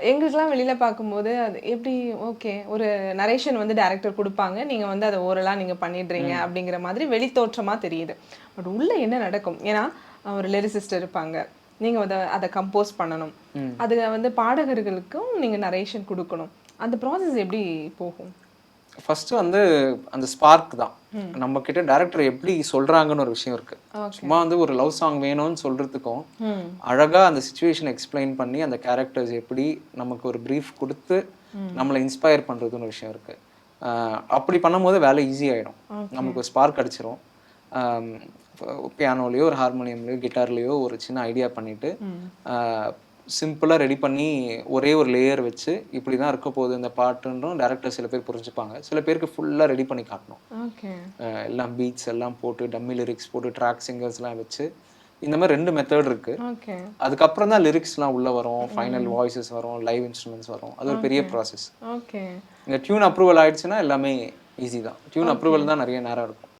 எங்களுக்கெல்லாம் வெளியில பார்க்கும்போது அது எப்படி ஓகே ஒரு நரேஷன் வந்து டைரக்டர் குடுப்பாங்க. நீங்க வந்து அத ஓரலா நீங்க பண்ணிடுறீங்க அப்படிங்கிற மாதிரி வெளித்தோற்றமா தெரியுது. பட் உள்ள என்ன நடக்கும்? ஏன்னா ஒரு லிரிசிஸ்ட் இருப்பாங்க. நீங்க அத கம்போஸ் பண்ணணும். அது வந்து பாடகர்களுக்கும் நீங்க நரேஷன் குடுக்கணும். அந்த ப்ராசஸ் எப்படி போகும்? ஃபர்ஸ்ட் வந்து அந்த ஸ்பார்க் தான். நம்ம கிட்ட டைரக்டர் எப்படி சொல்றாங்கன்னு ஒரு விஷயம் இருக்கு. ஓகே. சும்மா வந்து ஒரு லவ் சாங் வேணும்னு சொல்றதுக்கும் ம். அழகா அந்த சிச்சுவேஷன் எக்ஸ்பிளைன் பண்ணி அந்த கேரக்டர்ஸ் எப்படி நமக்கு ஒரு ப்ரீஃப் கொடுத்து நம்மளை இன்ஸ்பயர் பண்றதுன்னு ஒரு விஷயம் இருக்கு. அப்படி பண்ணும்போது வேலை ஈஸி ஆயிடும். நமக்கு ஒரு ஸ்பார்க் அடிச்சிரும். பியானோலயோ ஒரு ஹார்மோனியம்லயோ கிட்டார்லயோ ஒரு சின்ன ஐடியா பண்ணிட்டு சிம்பிளா ரெடி பண்ணி ஒரே ஒரு லேயர் வச்சு இப்படி தான் இருக்க போகுது இந்த பாட்டுன்றும் டேரக்டர் சில பேர் புரிஞ்சுப்பாங்க. சில பேருக்கு ஃபுல்லா ரெடி பண்ணி காட்டணும். ஓகே. எல்லாம் பீட்ஸ் எல்லாம் போட்டு டம்மி லிரிக்ஸ் போட்டு ட்ராக் சிங்கர்ஸ்லாம் வச்சு இந்த மாதிரி 2 மெத்தட் இருக்கு. ஓகே. அதுக்கப்புறம் தான் லிரிக்ஸ்லாம் உள்ள வரும், ஃபைனல் வாய்ஸஸ் வரும், லைவ் இன்ஸ்ட்ருமெண்ட்ஸ் வரும். அது ஒரு பெரிய ப்ராசஸ். ஓகே. இந்த டியூன் அப்ரூவல் ஆயிடுச்சுன்னா எல்லாமே ஈஸி தான். டியூன் அப்ரூவல் தான் நிறைய நேரம் இருக்கும்.